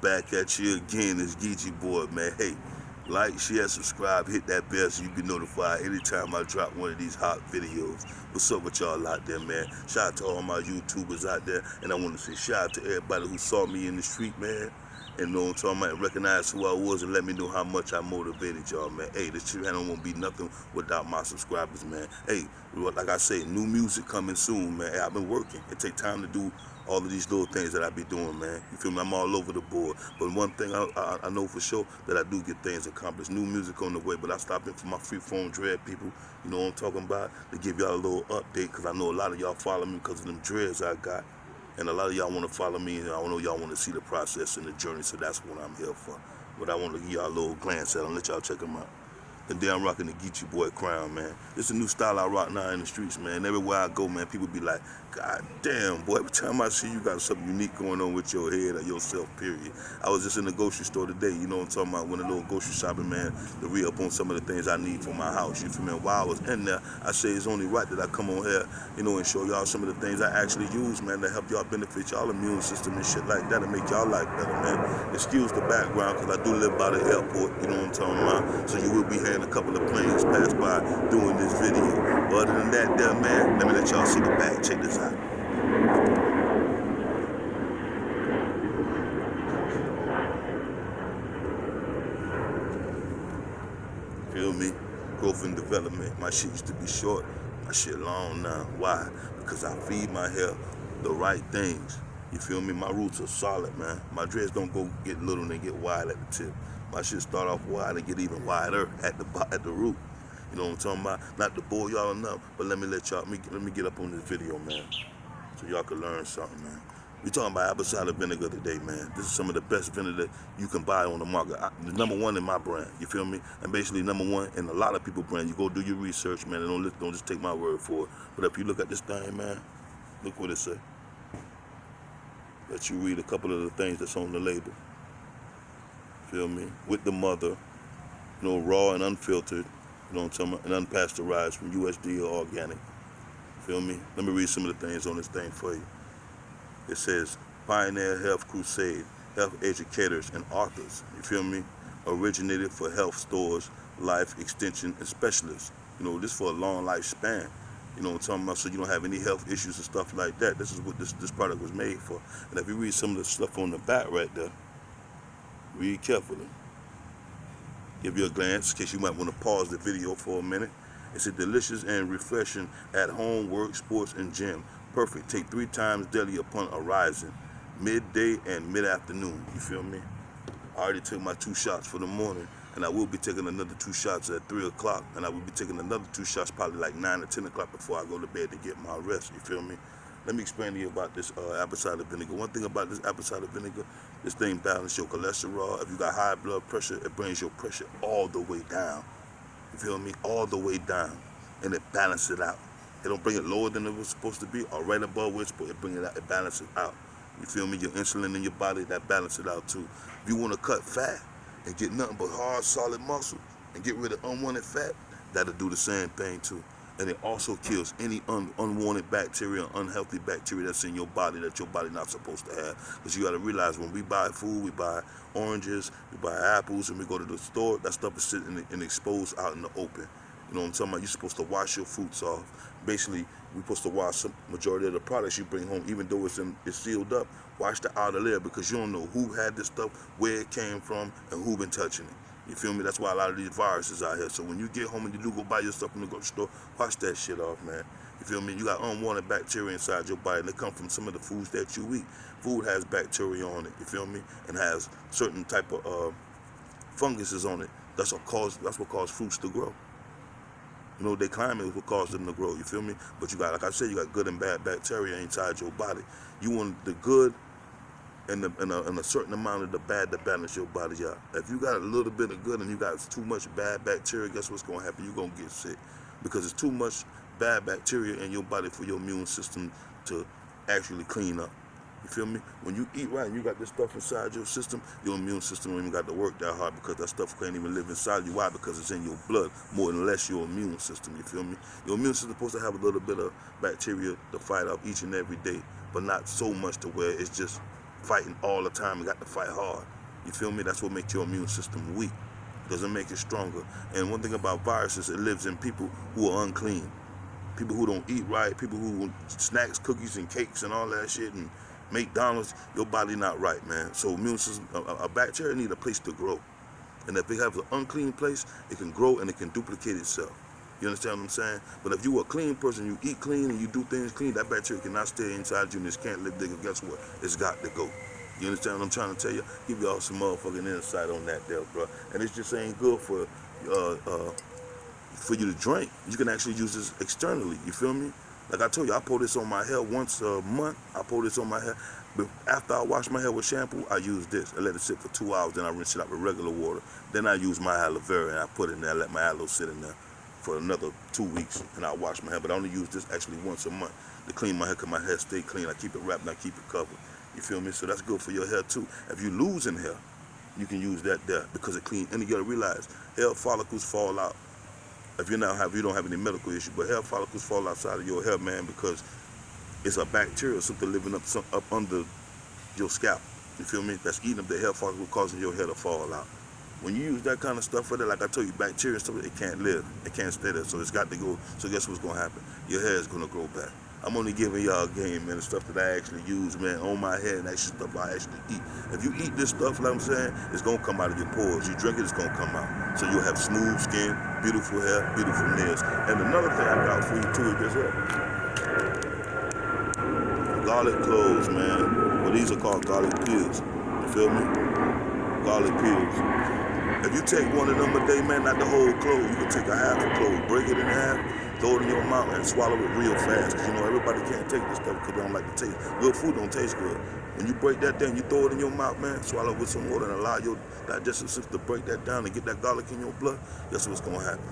back at you again. It's Geechee Boy, man. Hey, like, share, subscribe, hit that bell so you be notified anytime I drop one of these hot videos. What's up with y'all out there, man? Shout out to all my YouTubers out there. And I want to say shout out to everybody who saw me in the street, man. And know what I'm talking about, recognize who I was and let me know how much I motivated y'all, man. Hey, this channel won't be nothing without my subscribers, man. Hey, like I say, new music coming soon, man. Hey, I've been working. It take time to do all of these little things that I be doing, man. You feel me? I'm all over the board. But one thing I know for sure, that I do get things accomplished. New music on the way, but I stopped in for my Freeform Dread people, you know what I'm talking about, to give y'all a little update, because I know a lot of y'all follow me because of them dreads I got. And a lot of y'all want to follow me, and I know y'all want to see the process and the journey, so that's what I'm here for. But I want to give y'all a little glance at them, let y'all check them out. And then I'm rocking the Geechee Boy crown, man. It's a new style I rock now in the streets, man. Everywhere I go, man, people be like, God damn, boy, every time I see you got something unique going on with your head or yourself, period. I was just in the grocery store today, you know what I'm talking about, went a little grocery shopping, man, to re-up on some of the things I need for my house, you feel me? And while I was in there, I say it's only right that I come on here, you know, and show y'all some of the things I actually use, man, to help y'all benefit y'all immune system and shit like that, and make y'all life better, man. Excuse the background, because I do live by the airport, you know what I'm talking about, so you will be hearing a couple of planes pass by doing this video. But other than that, there, man, let me let y'all see the back. Check this out. Feel me? Growth and development. My shit used to be short. My shit long now. Why? Because I feed my hair the right things. You feel me? My roots are solid, man. My dreads don't go get little and they get wide at the tip. My shit start off wide and get even wider at the root. You know what I'm talking about? Not to bore y'all enough, but let me get up on this video, man, so y'all can learn something, man. We talking about apple cider vinegar today, man. This is some of the best vinegar you can buy on the market. The number one in my brand, you feel me? And basically number one in a lot of people's brand. You go do your research, man, and don't just take my word for it. But if you look at this thing, man, look what it say. Let you read a couple of the things that's on the label. Feel me? With the mother, you know, raw and unfiltered, you know what I'm talking about, and unpasteurized from USD or organic. Feel me? Let me read some of the things on this thing for you. It says, Pioneer Health Crusade, health educators and authors, you feel me? Originated for health stores, life extension and specialists. You know, this for a long lifespan. You know what I'm talking about? So you don't have any health issues and stuff like that. This is what this product was made for. And if you read some of the stuff on the back right there, read carefully. Give you a glance in case you might want to pause the video for a minute. It's a delicious and refreshing at home, work, sports, and gym. Perfect. Take 3 times daily upon arising, midday and mid-afternoon. You feel me? I already took my 2 shots for the morning, and I will be taking another 2 shots at 3 o'clock, and I will be taking another 2 shots probably like 9 or 10 o'clock before I go to bed to get my rest. You feel me? Let me explain to you about this apple cider vinegar. One thing about this apple cider vinegar, this thing balances your cholesterol. If you got high blood pressure, it brings your pressure all the way down. You feel me? All the way down. And it balances it out. It don't bring it lower than it was supposed to be or right above where it's supposed to bring it out. It balances it out. You feel me? Your insulin in your body, that balances it out too. If you want to cut fat and get nothing but hard, solid muscle and get rid of unwanted fat, that'll do the same thing too. And it also kills any unwanted bacteria, unhealthy bacteria that's in your body that your body not supposed to have. Because you got to realize when we buy food, we buy oranges, we buy apples, and we go to the store, that stuff is sitting and exposed out in the open. You know what I'm talking about? You're supposed to wash your fruits off. Basically, we're supposed to wash some majority of the products you bring home, even though it's sealed up. Wash the outer layer because you don't know who had this stuff, where it came from, and who been touching it. You feel me? That's why a lot of these viruses out here. So when you get home and you do go buy your stuff in the grocery store, wash that shit off, man. You feel me? You got unwanted bacteria inside your body, and they come from some of the foods that you eat. Food has bacteria on it, you feel me? And has certain type of funguses on it. That's what causes fruits to grow. You know, their climate is what caused them to grow, you feel me? But you got, like I said, you got good and bad bacteria inside your body. You want the good and a certain amount of the bad to balance your body out. If you got a little bit of good and you got too much bad bacteria, guess what's going to happen? You're going to get sick because it's too much bad bacteria in your body for your immune system to actually clean up. You feel me? When you eat right and you got this stuff inside your system, your immune system don't even got to work that hard because that stuff can't even live inside you. Why? Because it's in your blood more than less your immune system. You feel me? Your immune system is supposed to have a little bit of bacteria to fight off each and every day, but not so much to where it's just fighting all the time and got to fight hard. You feel me? That's what makes your immune system weak. It doesn't make it stronger. And one thing about viruses, it lives in people who are unclean. People who don't eat right, people who snacks, cookies, and cakes and all that shit, and McDonald's, your body not right, man. So immune system, a bacteria need a place to grow. And if it has an unclean place, it can grow and it can duplicate itself. You understand what I'm saying? But if you a clean person, you eat clean and you do things clean, that bacteria cannot stay inside you and it can't live there. Guess what? It's got to go. You understand what I'm trying to tell you? Give y'all some motherfucking insight on that there, bro. And it just ain't good for you to drink. You can actually use this externally. You feel me? Like I told you, I pour this on my hair once a month. I pour this on my hair. But after I wash my hair with shampoo, I use this. I let it sit for 2 hours, then I rinse it out with regular water. Then I use my aloe vera and I put it in there, let my aloe sit in there for another 2 weeks, and I wash my hair. But I only use this actually once a month to clean my hair, because my hair stay clean. I keep it wrapped and I keep it covered. You feel me? So that's good for your hair too. If you losing hair, you can use that there because it clean. And you gotta realize, hair follicles fall out. If you don't have any medical issue, but hair follicles fall outside of your hair, man, because it's a bacteria, something living up under your scalp. You feel me? That's eating up the hair follicle, causing your hair to fall out. When you use that kind of stuff for that, like I told you, bacteria and stuff, it can't live. It can't stay there. So it's got to go. So guess what's gonna happen? Your hair is gonna grow back. I'm only giving y'all game, man, the stuff that I actually use, man, on my head, and actually stuff I actually eat. If you eat this stuff, like I'm saying, it's gonna come out of your pores. You drink it, it's gonna come out. So you'll have smooth skin, beautiful hair, beautiful nails. And another thing I got for you too is this here. Garlic cloves, man. Well, these are called garlic pills. You feel me? Garlic pills. If you take one of them a day, man, not the whole clove, you can take a half a clove, break it in half, throw it in your mouth, and swallow it real fast. Because, you know, everybody can't take this stuff because they don't like the taste. Good food don't taste good. When you break that down, you throw it in your mouth, man, swallow it with some water and allow your digestive system to break that down and get that garlic in your blood, guess what's going to happen?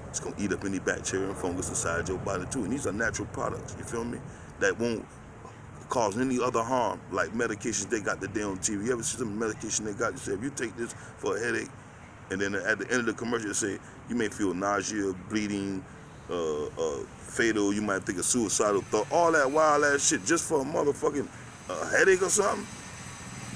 It's going to eat up any bacteria and fungus inside your body, too. And these are natural products, you feel me? That won't cause any other harm, like medications they got today on TV. You ever see some medication they got? You say, if you take this for a headache, and then at the end of the commercial, they say, you may feel nausea, bleeding, fatal, you might think of suicidal thought, all that wild ass shit just for a motherfucking headache or something.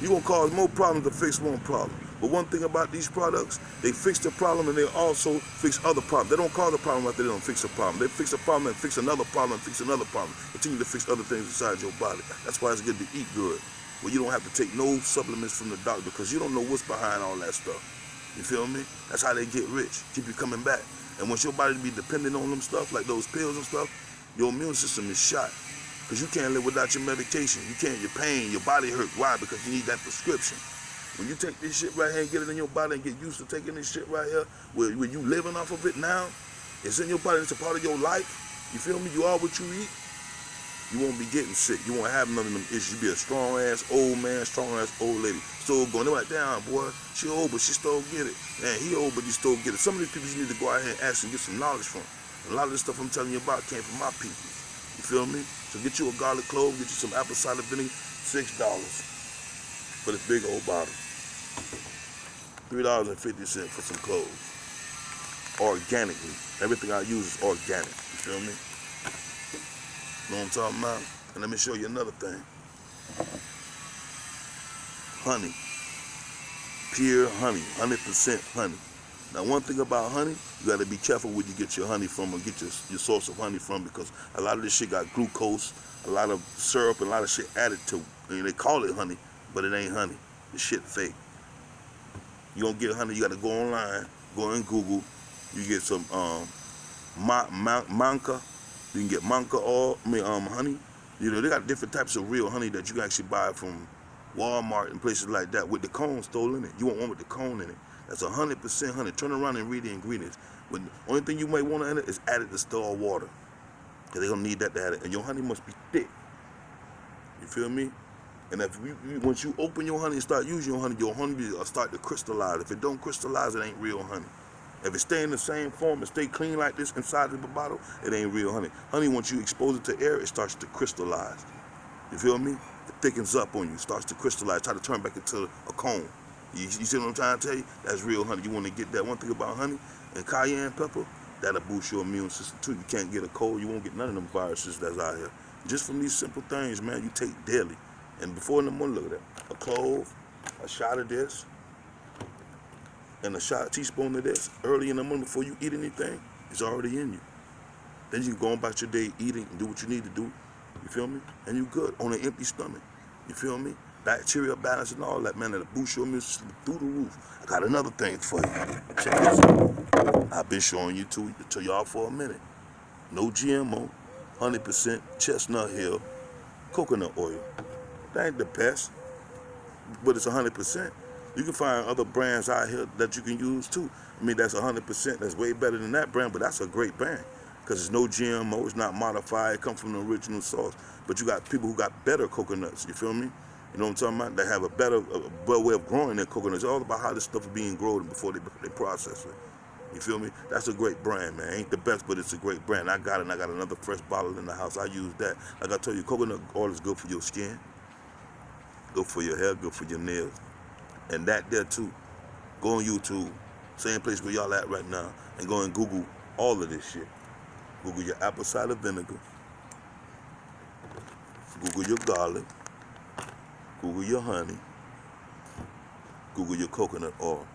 You're going to cause more problems to fix one problem. But one thing about these products, they fix the problem and they also fix other problems. They don't cause a problem after they don't fix a problem. They fix a problem and fix another problem and fix another problem. Continue to fix other things inside your body. That's why it's good to eat good. Well, you don't have to take no supplements from the doctor because you don't know what's behind all that stuff. You feel me? That's how they get rich. Keep you coming back. And once your body be dependent on them stuff, like those pills and stuff, your immune system is shot. Because you can't live without your medication. You can't, your pain, your body hurt. Why? Because you need that prescription. When you take this shit right here and get it in your body and get used to taking this shit right here, where you living off of it now, it's in your body, it's a part of your life. You feel me? You are what you eat. You won't be getting sick. You won't have none of them issues. You be a strong ass old man, strong ass old lady. Still going. They're like, damn, boy, she old, but she still get it. Man, he old, but he still get it. Some of these people you need to go out here and ask and get some knowledge from. A lot of this stuff I'm telling you about came from my people. You feel me? So get you a garlic clove, get you some apple cider vinegar, $6 for this big old bottle. $3.50 for some cloves. Organically. Everything I use is organic. You feel me? Know what I'm talking about? And let me show you another thing. Honey. Pure honey. 100% honey. Now, one thing about honey, you got to be careful where you get your honey from or get your source of honey from, because a lot of this shit got glucose, a lot of syrup, and a lot of shit added to it. I mean, they call it honey, but it ain't honey. This shit fake. You don't get honey, you got to go online, go in Google. You get some Manka. You can get Manka oil, honey. You know, they got different types of real honey that you can actually buy from Walmart and places like that with the cone still in it. You want one with the cone in it. That's 100% honey. Turn around and read the ingredients. But the only thing you might want to add it is add it to distilled water, because they're going to need that to add it. And your honey must be thick. You feel me? And if once you open your honey and start using your honey will start to crystallize. If it don't crystallize, it ain't real honey. If it stay in the same form and stay clean like this inside of the bottle, it ain't real honey. Honey, once you expose it to air, it starts to crystallize. You feel me? It thickens up on you, starts to crystallize, try to turn back into a cone. You see what I'm trying to tell you? That's real honey. You want to get that. One thing about honey and cayenne pepper, that'll boost your immune system too. You can't get a cold. You won't get none of them viruses that's out here. Just from these simple things, man, you take daily. And before in the morning, look at that. A clove, a shot of this, and a teaspoon of this early in the morning before you eat anything, it's already in you. Then you go on about your day eating and do what you need to do. You feel me? And you good on an empty stomach. You feel me? Bacteria balance and all that, man, that'll boost your immune system through the roof. I got another thing for you. Check this out. I've been showing you to y'all for a minute. No GMO, 100% Chestnut Hill coconut oil. That ain't the best, but it's 100%. You can find other brands out here that you can use too. I mean, that's 100%. That's way better than that brand, but that's a great brand because it's no GMO. It's not modified. It comes from the original source. But you got people who got better coconuts. You feel me? You know what I'm talking about? They have a better way of growing their coconuts. It's all about how this stuff is being grown before they process it. You feel me? That's a great brand, man. Ain't the best, but it's a great brand. I got it, and I got another fresh bottle in the house. I use that. Like I told you, coconut oil is good for your skin, good for your hair, good for your nails. And that there too. Go on YouTube, same place where y'all at right now, and go and Google all of this shit. Google your apple cider vinegar. Google your garlic. Google your honey. Google your coconut oil.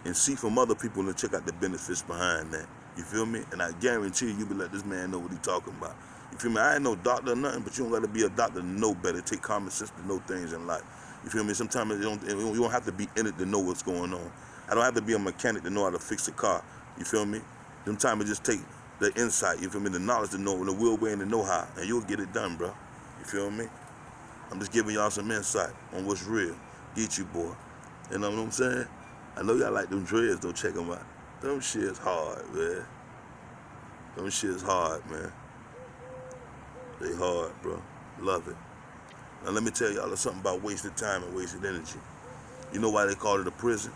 And see from other people and check out the benefits behind that. You feel me? And I guarantee you be let this man know what he talking about. You feel me? I ain't no doctor or nothing, but you don't gotta be a doctor to know better. Take common sense to know things in life. You feel me? Sometimes you don't have to be in it to know what's going on. I don't have to be a mechanic to know how to fix a car. You feel me? Sometimes it just take the insight, you feel me, the knowledge to know, the will, way, and the know-how, and you'll get it done, bro. You feel me? I'm just giving y'all some insight on what's real. Get you, boy. You know what I'm saying? I know y'all like them dreads, though. Check them out. Them shit's hard, man. Them shit's hard, man. They hard, bro. Love it. Now let me tell y'all something about wasted time and wasted energy. You know why they call it a prison?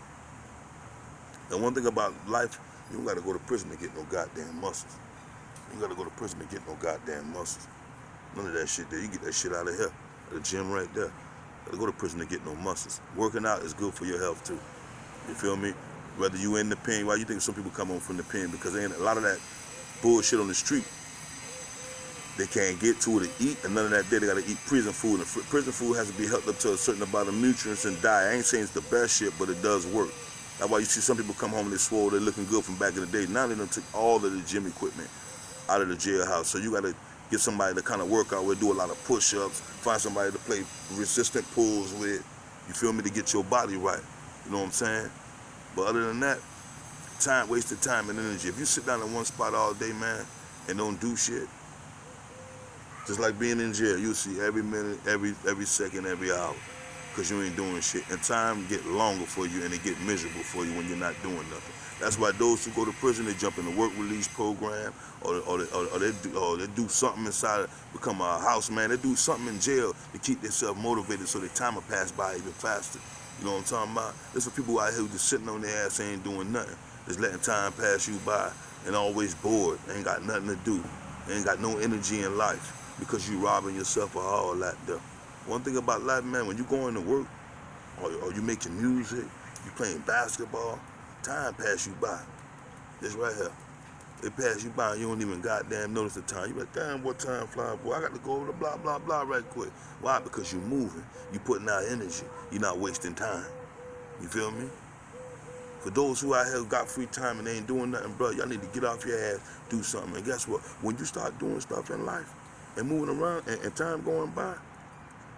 And one thing about life, you don't gotta go to prison to get no goddamn muscles. You gotta go to prison to get no goddamn muscles. None of that shit there. You get that shit out of here. At the gym right there. Gotta go to prison to get no muscles. Working out is good for your health too. You feel me? Whether you in the pen, why you think some people come home from the pen? Because they ain't a lot of that bullshit on the street. They can't get to it to eat, and none of that day they gotta eat prison food. And prison food has to be held up to a certain amount of nutrients and diet. I ain't saying it's the best shit, but it does work. That's why you see some people come home and they swole, they're looking good from back in the day. Now they done took all of the gym equipment out of the jailhouse. So you gotta get somebody to kind of work out with, do a lot of push-ups, find somebody to play resistant pulls with, you feel me, to get your body right. You know what I'm saying? But other than that, time, wasted time and energy. If you sit down in one spot all day, man, and don't do shit, just like being in jail, you'll see every minute, every second, every hour, because you ain't doing shit. And time get longer for you, and it get miserable for you when you're not doing nothing. That's why those who go to prison, they jump in the work release program, or they do something inside, become a house man. They do something in jail to keep themselves motivated so their time will pass by even faster. You know what I'm talking about? There's some people out here who just sitting on their ass ain't doing nothing. Just letting time pass you by and always bored. Ain't got nothing to do. Ain't got no energy in life because you robbing yourself of all that there. One thing about life, man, when you going to work or you making music, you playing basketball, time pass you by. This right here. It pass you by and you don't even goddamn notice the time. You like, damn, what time flying, boy? I got to go over the blah, blah, blah right quick. Why? Because you're moving. You putting out energy. You're not wasting time. You feel me? For those who out here got free time and they ain't doing nothing, bro, y'all need to get off your ass, do something. And guess what? When you start doing stuff in life and moving around and time going by,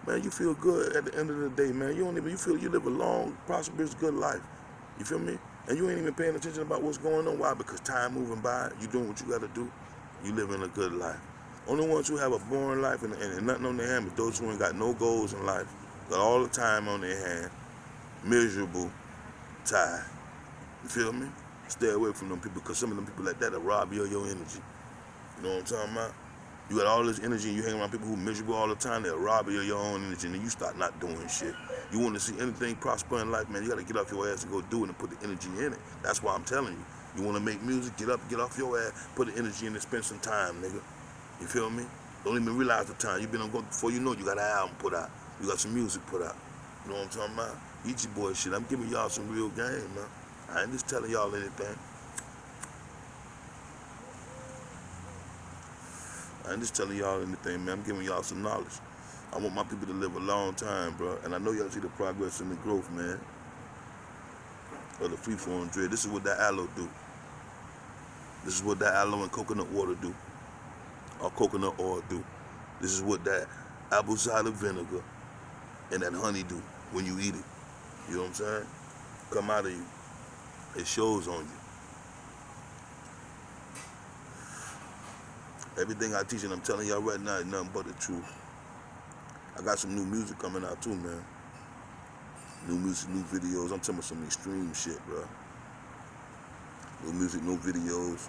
man, you feel good at the end of the day, man. You feel you live a long, prosperous, good life. You feel me? And you ain't even paying attention about what's going on. Why? Because time moving by, you doing what you got to do, you living a good life. Only ones who have a boring life and nothing on their hand is those who ain't got no goals in life, got all the time on their hand, miserable, tired. You feel me? Stay away from them people, because some of them people like that will rob you of your energy. You know what I'm talking about? You got all this energy and you hang around people who miserable all the time, they'll rob you of your own energy, and then you start not doing shit. You want to see anything prosper in life, man, you got to get off your ass and go do it and put the energy in it. That's why I'm telling you. You want to make music, get off your ass, put the energy in it, spend some time, nigga. You feel me? Don't even realize the time. You been on go before you know it, you got an album put out. You got some music put out. You know what I'm talking about? Eat your boy shit. I'm giving y'all some real game, man. I ain't just telling y'all anything. I ain't just telling y'all anything, man. I'm giving y'all some knowledge. I want my people to live a long time, bro. And I know y'all see the progress and the growth, man, of the freeform dread. This is what that aloe do. This is what that aloe and coconut water do, or coconut oil do. This is what that apple cider vinegar and that honey do when you eat it. You know what I'm saying? Come out of you. It shows on you. Everything I teach and I'm telling y'all right now is nothing but the truth. I got some new music coming out too, man. New music, new videos. I'm talking about some extreme shit, bro. New music, new videos.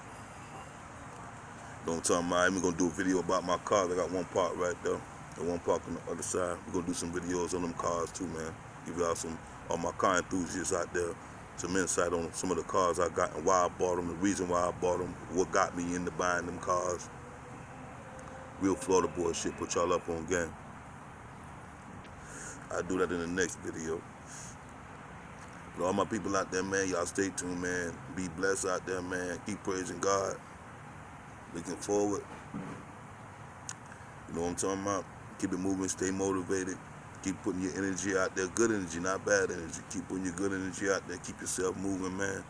Don't tell me I'm even gonna do a video about my cars. I got one part right there and one part on the other side. We're gonna do some videos on them cars too, man. Give y'all some, all my car enthusiasts out there, some insight on some of the cars I got and why I bought them, the reason why I bought them, what got me into buying them cars. Real Florida boy shit, put y'all up on game. I'll do that in the next video. But all my people out there, man, y'all stay tuned, man. Be blessed out there, man. Keep praising God. Looking forward. You know what I'm talking about? Keep it moving, stay motivated. Keep putting your energy out there. Good energy, not bad energy. Keep putting your good energy out there. Keep yourself moving, man.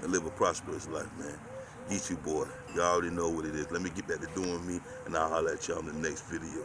And live a prosperous life, man. Eat you, boy. Y'all already know what it is. Let me get back to doing me, and I'll holler at y'all in the next video.